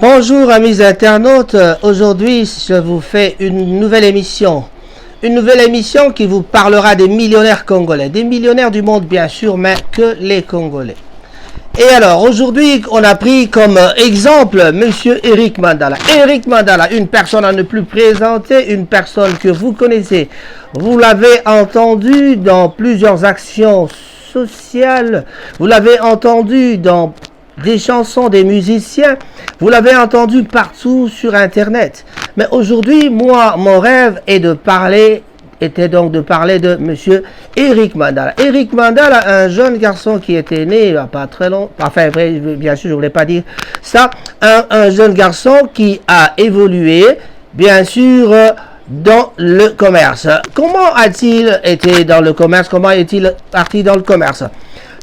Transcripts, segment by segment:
Bonjour amis internautes, aujourd'hui je vous fais une nouvelle émission. Une nouvelle émission qui vous parlera des millionnaires congolais. Des millionnaires du monde bien sûr, mais que les Congolais. Et alors aujourd'hui on a pris comme exemple Monsieur Eric Mandala. Eric Mandala, une personne à ne plus présenter, une personne que vous connaissez. Vous l'avez entendu dans plusieurs actions sociales, vous l'avez entendu dans des chansons des musiciens, vous l'avez entendu partout sur internet. Mais aujourd'hui, moi, mon rêve était de parler de monsieur Eric Mandala. Eric Mandala, un jeune garçon qui était né il n'y a pas très longtemps, enfin bien sûr je ne voulais pas dire ça, un jeune garçon qui a évolué, bien sûr, dans le commerce. Comment a-t-il été dans le commerce? Comment est-il parti dans le commerce?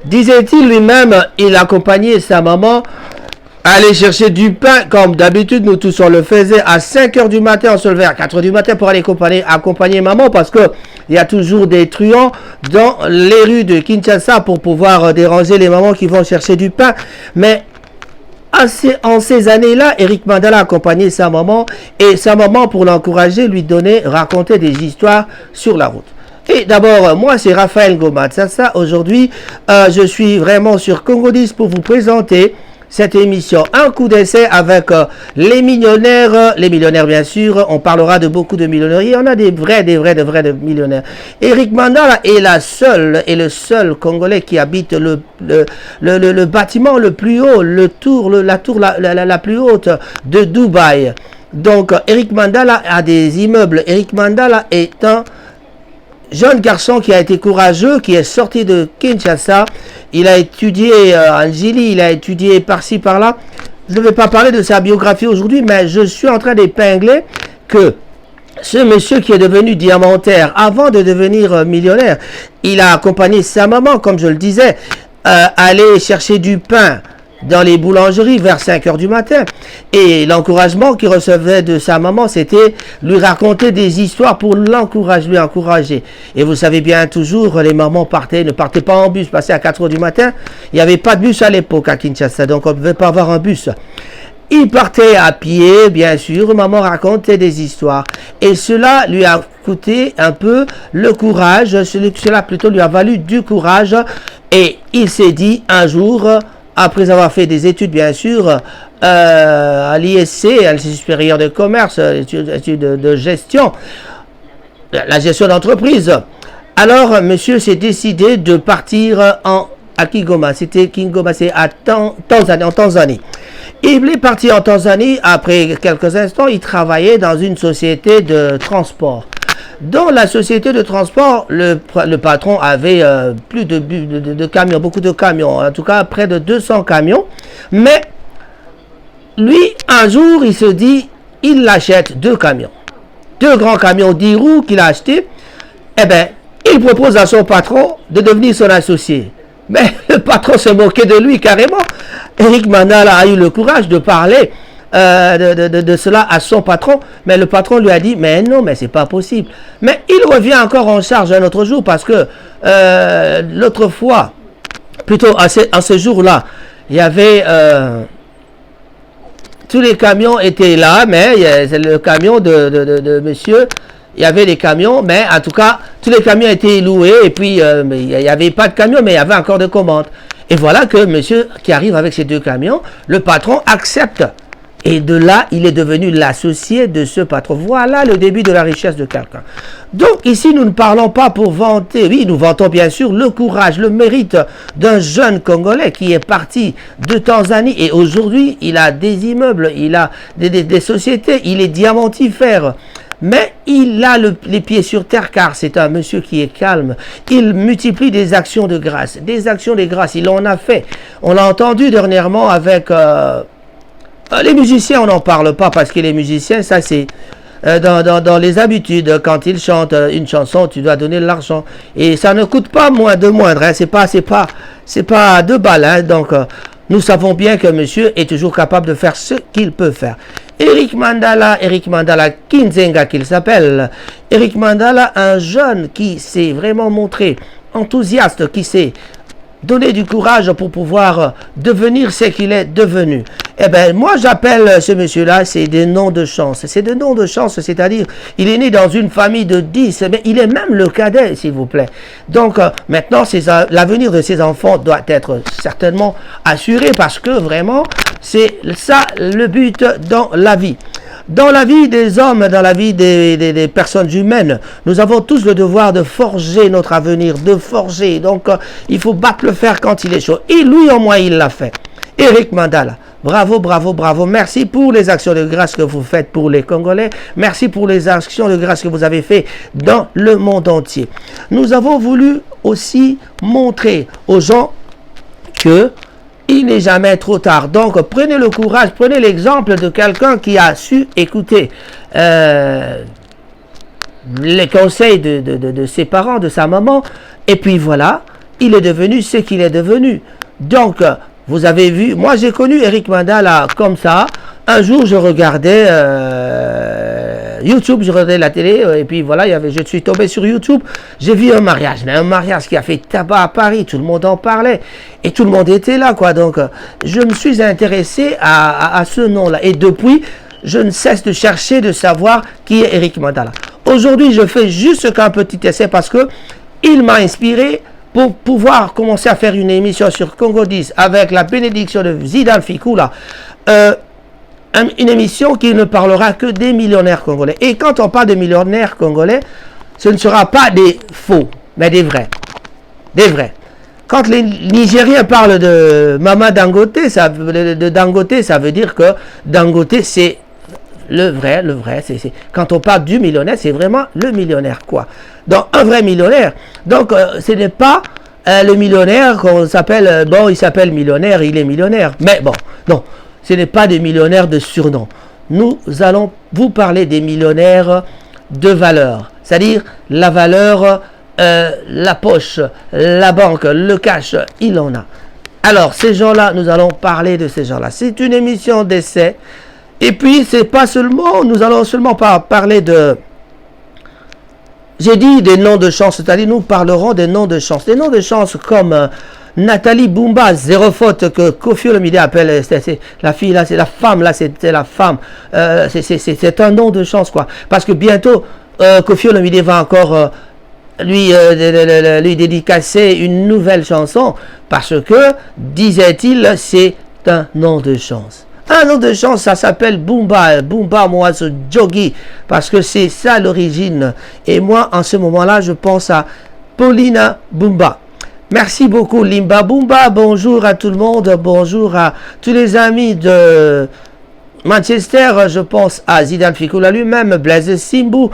Disait-il lui-même, il accompagnait sa maman à aller chercher du pain, comme d'habitude nous tous on le faisait, à 5 h du matin, on se levait à 4 h du matin pour aller accompagner maman, parce que il y a toujours des truands dans les rues de Kinshasa pour pouvoir déranger les mamans qui vont chercher du pain. Mais en ces années-là, Eric Mandala accompagnait sa maman, et sa maman, pour l'encourager, lui racontait des histoires sur la route. Et d'abord, moi c'est Raphaël Ngoma Tsatsa. Aujourd'hui, je suis vraiment sur Congo 10 pour vous présenter cette émission. Un coup d'essai avec les millionnaires bien sûr. On parlera de beaucoup de millionnaires. Il y en a des vrais millionnaires. Eric Mandala est le seul Congolais qui habite le bâtiment le plus haut, la tour la plus haute de Dubaï. Donc, Eric Mandala a des immeubles. Eric Mandala est un jeune garçon qui a été courageux, qui est sorti de Kinshasa. Il a étudié en Gili, il a étudié par-ci, par-là. Je ne vais pas parler de sa biographie aujourd'hui, mais je suis en train d'épingler que ce monsieur qui est devenu diamantaire, avant de devenir millionnaire, il a accompagné sa maman, comme je le disais, aller chercher du pain dans les boulangeries vers 5 h du matin. Et l'encouragement qu'il recevait de sa maman, c'était lui raconter des histoires pour lui encourager. Et vous savez bien, toujours, les mamans ne partaient pas en bus, passaient à 4 h du matin. Il n'y avait pas de bus à l'époque à Kinshasa, donc on ne pouvait pas avoir un bus. Il partait à pied, bien sûr, maman racontait des histoires. Et cela lui a coûté un peu le courage, cela plutôt lui a valu du courage. Et il s'est dit un jour, après avoir fait des études, bien sûr, à l'ISC, à l'Institut supérieur de commerce, études de gestion, la gestion d'entreprise. Alors, monsieur s'est décidé de partir à Kigoma. C'était Kigoma, c'est en Tanzanie. Il est parti en Tanzanie. Après quelques instants, il travaillait dans une société de transport. Dans la société de transport, le patron avait plus de camions, beaucoup de camions, en tout cas près de 200 camions. Mais lui, un jour, il se dit, il achète 2 camions. 2 grands camions 10 roues qu'il a achetés. Eh bien, il propose à son patron de devenir son associé. Mais le patron se moquait de lui carrément. Eric Mandala a eu le courage de parler de cela à son patron, mais le patron lui a dit mais non, mais c'est pas possible. Mais il revient encore en charge un autre jour, parce que l'autre fois, plutôt à ce jour-là, il y avait tous les camions étaient là, mais le camion de monsieur, il y avait des camions, mais en tout cas tous les camions étaient loués, et puis il n'y avait pas de camions, mais il y avait encore de commandes. Et voilà que monsieur qui arrive avec ces 2 camions, le patron accepte. Et de là, il est devenu l'associé de ce patron. Voilà le début de la richesse de quelqu'un. Donc ici, nous ne parlons pas pour vanter. Oui, nous vantons bien sûr le courage, le mérite d'un jeune Congolais qui est parti de Tanzanie. Et aujourd'hui, il a des immeubles, il a des sociétés, il est diamantifère. Mais il a les pieds sur terre, car c'est un monsieur qui est calme. Il multiplie des actions de grâce. Des actions de grâce, il en a fait. On l'a entendu dernièrement avec les musiciens, on n'en parle pas, parce que les musiciens, ça c'est dans les habitudes. Quand ils chantent une chanson, tu dois donner de l'argent. Et ça ne coûte pas moins de moindre. Hein. C'est pas 2 balles. Hein. Donc, nous savons bien que monsieur est toujours capable de faire ce qu'il peut faire. Eric Mandala Kinzenga qu'il s'appelle. Eric Mandala, un jeune qui s'est vraiment montré enthousiaste, qui s'est donné du courage pour pouvoir devenir ce qu'il est devenu. Eh bien, moi, j'appelle ce monsieur-là, c'est des noms de chance. C'est des noms de chance, c'est-à-dire, il est né dans une famille de 10, mais il est même le cadet, s'il vous plaît. Donc, maintenant, l'avenir de ses enfants doit être certainement assuré parce que, vraiment, c'est ça le but dans la vie. Dans la vie des hommes, dans la vie des personnes humaines, nous avons tous le devoir de forger notre avenir, de forger. Donc, il faut battre le fer quand il est chaud. Et lui, au moins, il l'a fait. Eric Mandala, bravo, bravo, bravo. Merci pour les actions de grâce que vous faites pour les Congolais. Merci pour les actions de grâce que vous avez faites dans le monde entier. Nous avons voulu aussi montrer aux gens que il n'est jamais trop tard. Donc, prenez le courage, prenez l'exemple de quelqu'un qui a su écouter les conseils de ses parents, de sa maman. Et puis voilà, il est devenu ce qu'il est devenu. Donc, vous avez vu, moi j'ai connu Eric Mandala comme ça. Un jour, je regardais YouTube, je regardais la télé, et puis voilà, je suis tombé sur YouTube, j'ai vu un mariage, mais un mariage qui a fait tabac à Paris, tout le monde en parlait, et tout le monde était là, quoi. Donc, je me suis intéressé à ce nom-là, et depuis, je ne cesse de chercher, de savoir qui est Eric Mandala. Aujourd'hui, je fais juste un petit essai parce que il m'a inspiré pour pouvoir commencer à faire une émission sur Congo 10 avec la bénédiction de Zidane Fikula. Une émission qui ne parlera que des millionnaires congolais. Et quand on parle de millionnaires congolais, ce ne sera pas des faux, mais des vrais. Des vrais. Quand les Nigériens parlent de Mama Dangote, ça veut dire que Dangote, c'est le vrai. Quand on parle du millionnaire, c'est vraiment le millionnaire, quoi. Donc, un vrai millionnaire. Donc, ce n'est pas le millionnaire qu'on s'appelle, il s'appelle millionnaire, il est millionnaire. Mais bon, non. Ce n'est pas des millionnaires de surnom. Nous allons vous parler des millionnaires de valeur. C'est-à-dire la valeur, la poche, la banque, le cash, il en a. Alors, ces gens-là, nous allons parler de ces gens-là. C'est une émission d'essai. Et puis, c'est pas seulement, nous allons seulement pas parler de... J'ai dit des noms de chance, c'est-à-dire nous parlerons des noms de chance. Des noms de chance comme... Nathalie Bumba, zéro faute, que Koffi Olomide appelle, c'est la fille là, c'est la femme là, c'est la femme. C'est un nom de chance, quoi. Parce que bientôt, Koffi Olomide va encore lui dédicacer une nouvelle chanson. Parce que, disait-il, c'est un nom de chance. Un nom de chance, ça s'appelle Bumba, Bumba Moazo Jogi. Parce que c'est ça l'origine. Et moi, en ce moment-là, je pense à Paulina Bumba. Merci beaucoup Limba Bumba, bonjour à tout le monde, bonjour à tous les amis de Manchester, je pense à Zidane Fikula lui-même, Blaise Simbu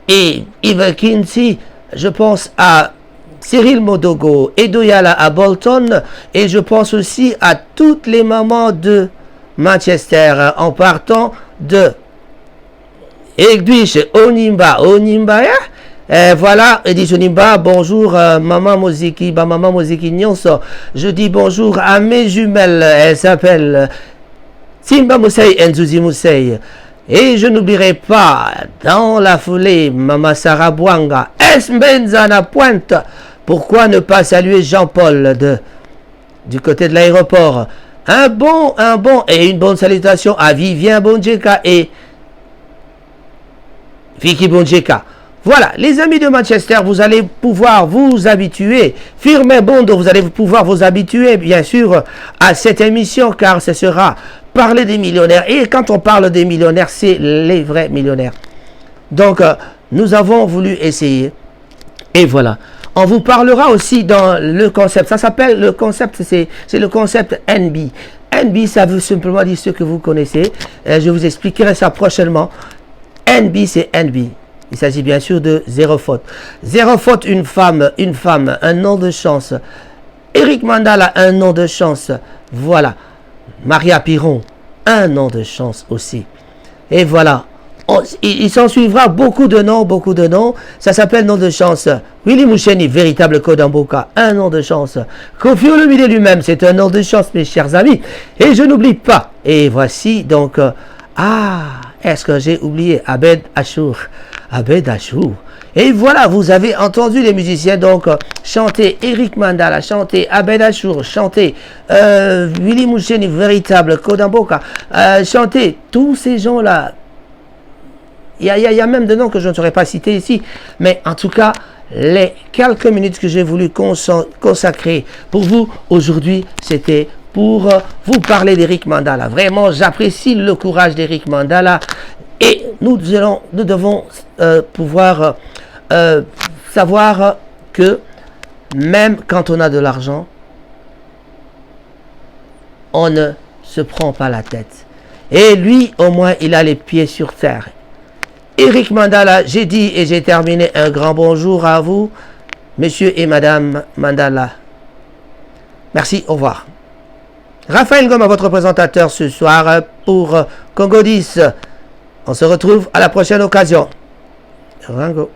et Yves Kinsey, je pense à Cyril Modogo, Edoyala à Bolton et je pense aussi à toutes les mamans Manchester en partant de Egduish Onimba, voilà, Edith Onimba, bonjour Maman Moziki, Maman Moziki Nyonso. Je dis bonjour à mes jumelles, elles s'appellent Simba Mousseï et Nzouzi Mousseï. Et je n'oublierai pas, dans la foulée, Maman Sarah Bouanga, Esbenzana Pointe. Pourquoi ne pas saluer Jean-Paul du côté de l'aéroport? Un bon et une bonne salutation à Vivien Bonjeka et Vicky Bonjeka. Voilà, les amis de Manchester, vous allez pouvoir vous habituer. Firme Bondo, vous allez pouvoir vous habituer, bien sûr, à cette émission, car ce sera parler des millionnaires. Et quand on parle des millionnaires, c'est les vrais millionnaires. Donc, nous avons voulu essayer. Et voilà. On vous parlera aussi dans le concept. Ça s'appelle le concept, c'est le concept NB. NB, ça veut simplement dire ce que vous connaissez. Je vous expliquerai ça prochainement. NB, c'est NB. Il s'agit bien sûr de zéro faute. Zéro faute, une femme, un nom de chance. Eric Mandala, un nom de chance. Voilà. Maria Piron, un nom de chance aussi. Et voilà. Il s'en suivra beaucoup de noms. Ça s'appelle nom de chance. Willy Moucheni, véritable Kodamboka, un nom de chance. Koffi Olomide lui-même, c'est un nom de chance, mes chers amis. Et je n'oublie pas. Et voici donc... est-ce que j'ai oublié Abed Achour? Abed Achour, Et voilà, vous avez entendu les musiciens donc chanter Eric Mandala, chanter Abed Achour, chanter Willy Moucheni, véritable Kodamboka, chanter tous ces gens-là. Il y a même des noms que je ne saurais pas citer ici, mais en tout cas, les quelques minutes que j'ai voulu consacrer pour vous aujourd'hui, c'était pour vous parler d'Eric Mandala. Vraiment, j'apprécie le courage d'Eric Mandala et nous devons pouvoir savoir que même quand on a de l'argent, on ne se prend pas la tête. Et lui, au moins, il a les pieds sur terre. Eric Mandala, j'ai dit et j'ai terminé. Un grand bonjour à vous, monsieur et madame Mandala. Merci, au revoir. Raphaël Ngoma, votre présentateur ce soir pour Congo 10. On se retrouve à la prochaine occasion. Rango.